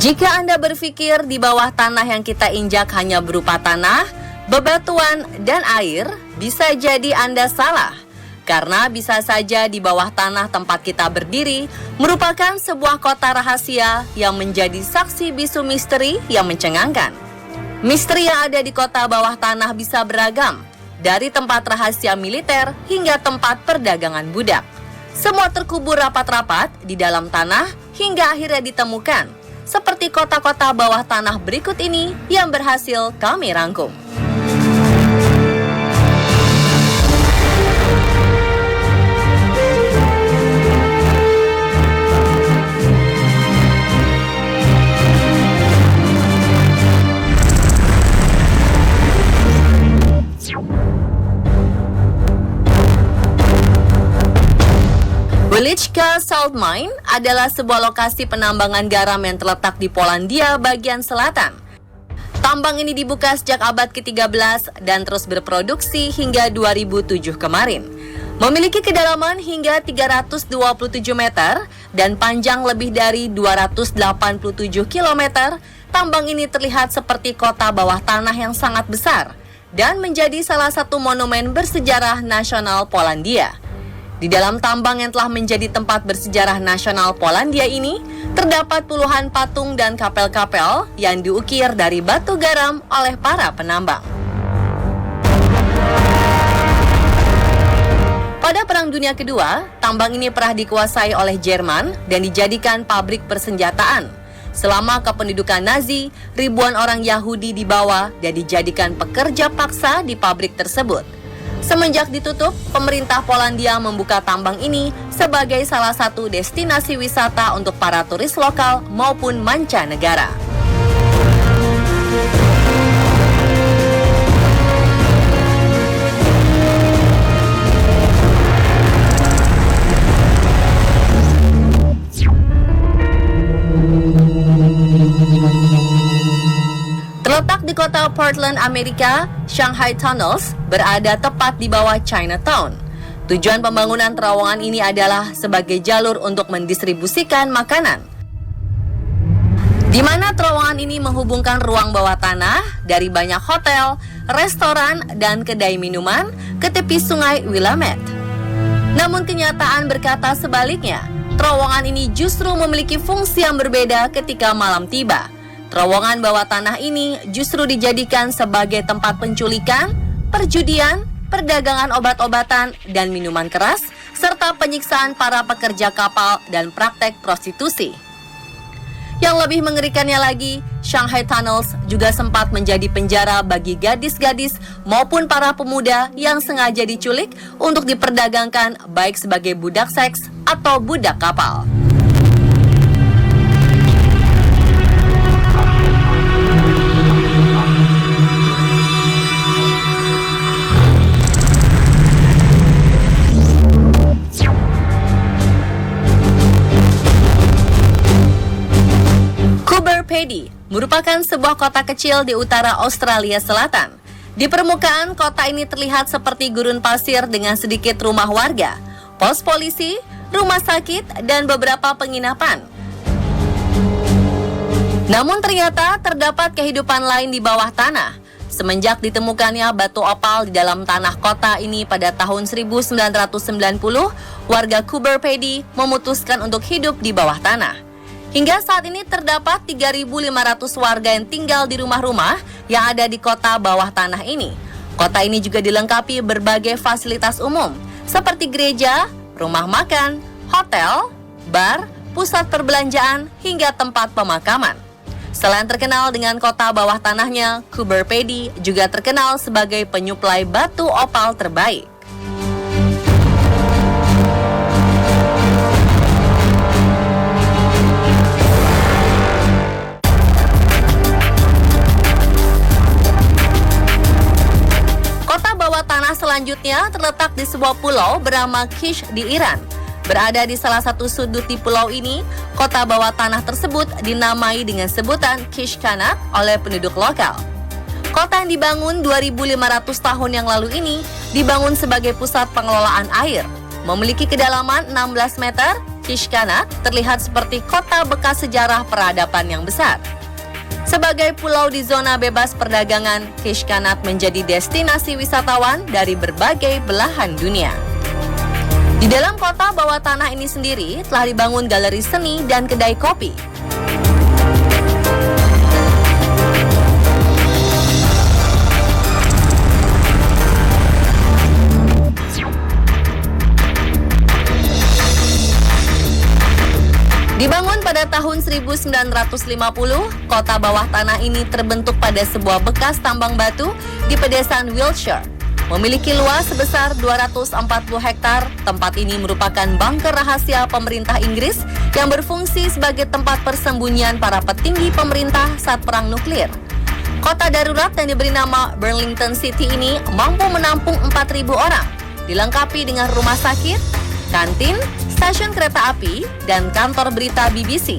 Jika Anda berpikir di bawah tanah yang kita injak hanya berupa tanah, bebatuan, dan air, bisa jadi Anda salah. Karena bisa saja di bawah tanah tempat kita berdiri merupakan sebuah kota rahasia yang menjadi saksi bisu misteri yang mencengangkan. Misteri yang ada di kota bawah tanah bisa beragam, dari tempat rahasia militer hingga tempat perdagangan budak. Semua terkubur rapat-rapat di dalam tanah hingga akhirnya ditemukan. Seperti kota-kota bawah tanah berikut ini yang berhasil kami rangkum. Wieliczka Salt Mine adalah sebuah lokasi penambangan garam yang terletak di Polandia bagian selatan. Tambang ini dibuka sejak abad ke-13 dan terus berproduksi hingga 2007 kemarin. Memiliki kedalaman hingga 327 meter dan panjang lebih dari 287 km, tambang ini terlihat seperti kota bawah tanah yang sangat besar dan menjadi salah satu monumen bersejarah nasional Polandia. Di dalam tambang yang telah menjadi tempat bersejarah nasional Polandia ini, terdapat puluhan patung dan kapel-kapel yang diukir dari batu garam oleh para penambang. Pada Perang Dunia Kedua, tambang ini pernah dikuasai oleh Jerman dan dijadikan pabrik persenjataan. Selama kependudukan Nazi, ribuan orang Yahudi dibawa dan dijadikan pekerja paksa di pabrik tersebut. Semenjak ditutup, pemerintah Polandia membuka tambang ini sebagai salah satu destinasi wisata untuk para turis lokal maupun mancanegara. Terletak di kota Portland, Amerika, Shanghai Tunnels berada tepat di bawah Chinatown. Tujuan pembangunan terowongan ini adalah sebagai jalur untuk mendistribusikan makanan. Di mana terowongan ini menghubungkan ruang bawah tanah dari banyak hotel, restoran, dan kedai minuman ke tepi sungai Willamette. Namun kenyataan berkata sebaliknya, terowongan ini justru memiliki fungsi yang berbeda ketika malam tiba. Terowongan bawah tanah ini justru dijadikan sebagai tempat penculikan, perjudian, perdagangan obat-obatan dan minuman keras, serta penyiksaan para pekerja kapal dan praktek prostitusi. Yang lebih mengerikannya lagi, Shanghai Tunnels juga sempat menjadi penjara bagi gadis-gadis maupun para pemuda yang sengaja diculik untuk diperdagangkan baik sebagai budak seks atau budak kapal. Coober Pedy merupakan sebuah kota kecil di utara Australia Selatan. Di permukaan, kota ini terlihat seperti gurun pasir dengan sedikit rumah warga, pos polisi, rumah sakit, dan beberapa penginapan. Namun ternyata terdapat kehidupan lain di bawah tanah. Semenjak ditemukannya batu opal di dalam tanah kota ini pada tahun 1990, warga Coober Pedy memutuskan untuk hidup di bawah tanah. Hingga saat ini terdapat 3.500 warga yang tinggal di rumah-rumah yang ada di kota bawah tanah ini. Kota ini juga dilengkapi berbagai fasilitas umum seperti gereja, rumah makan, hotel, bar, pusat perbelanjaan, hingga tempat pemakaman. Selain terkenal dengan kota bawah tanahnya, Coober Pedy juga terkenal sebagai penyuplai batu opal terbaik. Selanjutnya terletak di sebuah pulau bernama Kish di Iran. Berada di salah satu sudut di pulau ini, kota bawah tanah tersebut dinamai dengan sebutan Kishkanak oleh penduduk lokal. Kota yang dibangun 2.500 tahun yang lalu ini dibangun sebagai pusat pengelolaan air. Memiliki kedalaman 16 meter, Kishkanat terlihat seperti kota bekas sejarah peradaban yang besar. Sebagai pulau di zona bebas perdagangan, Kishkanat menjadi destinasi wisatawan dari berbagai belahan dunia. Di dalam kota bawah tanah ini sendiri telah dibangun galeri seni dan kedai kopi. Dibangun pada tahun 1950, kota bawah tanah ini terbentuk pada sebuah bekas tambang batu di pedesaan Wiltshire. Memiliki luas sebesar 240 hektar, tempat ini merupakan bunker rahasia pemerintah Inggris yang berfungsi sebagai tempat persembunyian para petinggi pemerintah saat perang nuklir. Kota darurat yang diberi nama Burlington City ini mampu menampung 4.000 orang, dilengkapi dengan rumah sakit, kantin, stasiun kereta api, dan kantor berita BBC.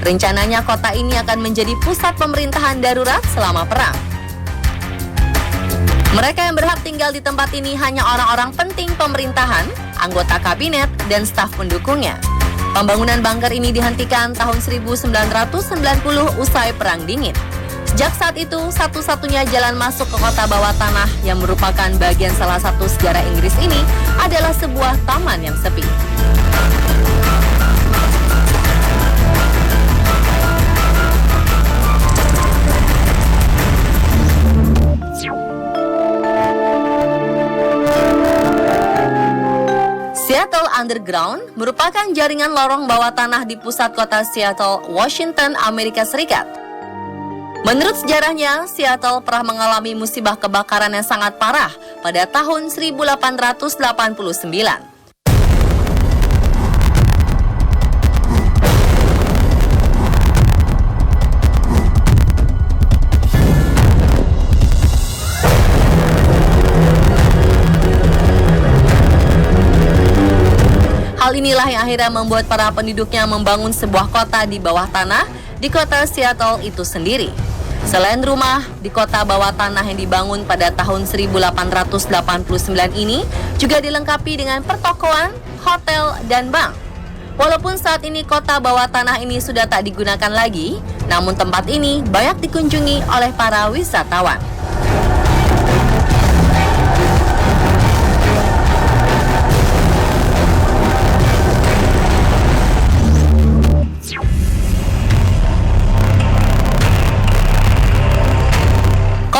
Rencananya kota ini akan menjadi pusat pemerintahan darurat selama perang. Mereka yang berhak tinggal di tempat ini hanya orang-orang penting pemerintahan, anggota kabinet, dan staf pendukungnya. Pembangunan bunker ini dihentikan tahun 1990 usai Perang Dingin. Sejak saat itu, satu-satunya jalan masuk ke kota bawah tanah yang merupakan bagian salah satu sejarah Inggris ini adalah sebuah taman yang sepi. Seattle Underground merupakan jaringan lorong bawah tanah di pusat kota Seattle, Washington, Amerika Serikat. Menurut sejarahnya, Seattle pernah mengalami musibah kebakaran yang sangat parah pada tahun 1889. Hal inilah yang akhirnya membuat para penduduknya membangun sebuah kota di bawah tanah di kota Seattle itu sendiri. Selain rumah, di kota bawah tanah yang dibangun pada tahun 1889 ini juga dilengkapi dengan pertokoan, hotel, dan bank. Walaupun saat ini kota bawah tanah ini sudah tak digunakan lagi, namun tempat ini banyak dikunjungi oleh para wisatawan.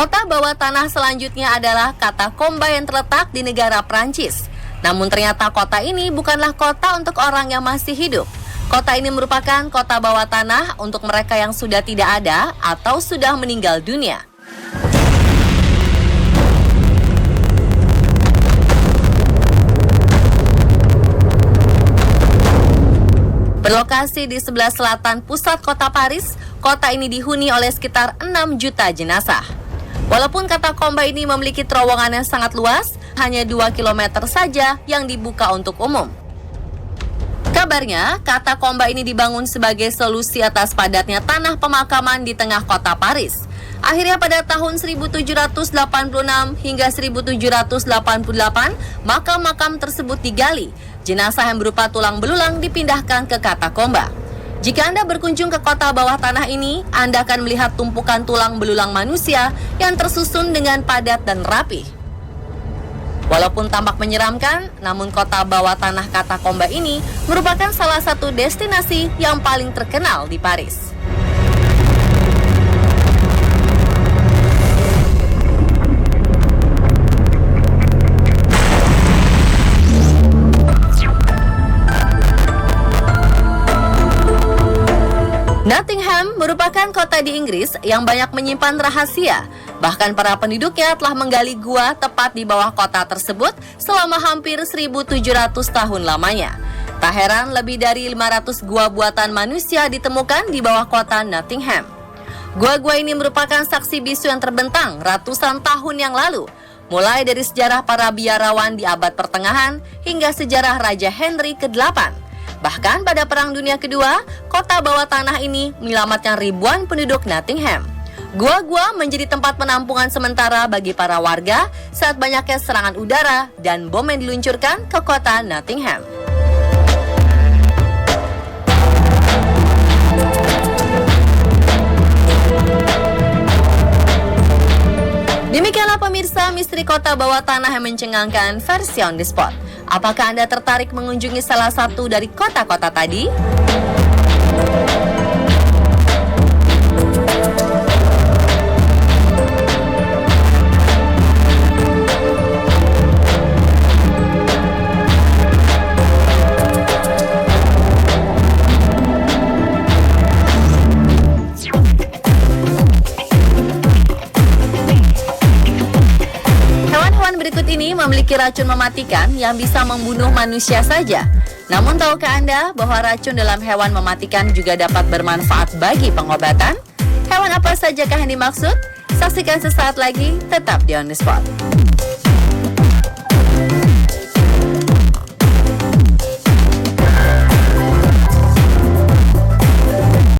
Kota bawah tanah selanjutnya adalah Katakomba yang terletak di negara Prancis. Namun ternyata kota ini bukanlah kota untuk orang yang masih hidup. Kota ini merupakan kota bawah tanah untuk mereka yang sudah tidak ada atau sudah meninggal dunia. Berlokasi di sebelah selatan pusat kota Paris, kota ini dihuni oleh sekitar 6 juta jenazah. Walaupun Katakomba ini memiliki terowongan yang sangat luas, hanya 2 km saja yang dibuka untuk umum. Kabarnya, Katakomba ini dibangun sebagai solusi atas padatnya tanah pemakaman di tengah kota Paris. Akhirnya pada tahun 1786 hingga 1788, makam-makam tersebut digali. Jenazah yang berupa tulang belulang dipindahkan ke Katakomba. Jika Anda berkunjung ke kota bawah tanah ini, Anda akan melihat tumpukan tulang belulang manusia yang tersusun dengan padat dan rapi. Walaupun tampak menyeramkan, namun kota bawah tanah Katakomba ini merupakan salah satu destinasi yang paling terkenal di Paris. Nottingham merupakan kota di Inggris yang banyak menyimpan rahasia. Bahkan para penduduknya telah menggali gua tepat di bawah kota tersebut selama hampir 1.700 tahun lamanya. Tak heran lebih dari 500 gua buatan manusia ditemukan di bawah kota Nottingham. Gua-gua ini merupakan saksi bisu yang terbentang ratusan tahun yang lalu. Mulai dari sejarah para biarawan di abad pertengahan hingga sejarah Raja Henry ke-8. Bahkan pada Perang Dunia Kedua, kota bawah tanah ini menyelamatkan ribuan penduduk Nottingham. Gua-gua menjadi tempat penampungan sementara bagi para warga saat banyaknya serangan udara dan bom yang diluncurkan ke kota Nottingham. Demikianlah pemirsa misteri kota bawah tanah yang mencengangkan versi On The Spot. Apakah Anda tertarik mengunjungi salah satu dari kota-kota tadi? Berikut ini memiliki racun mematikan yang bisa membunuh manusia saja. Namun tahukah Anda bahwa racun dalam hewan mematikan juga dapat bermanfaat bagi pengobatan? Hewan apa sajakah yang dimaksud? Saksikan sesaat lagi, tetap di On The Spot.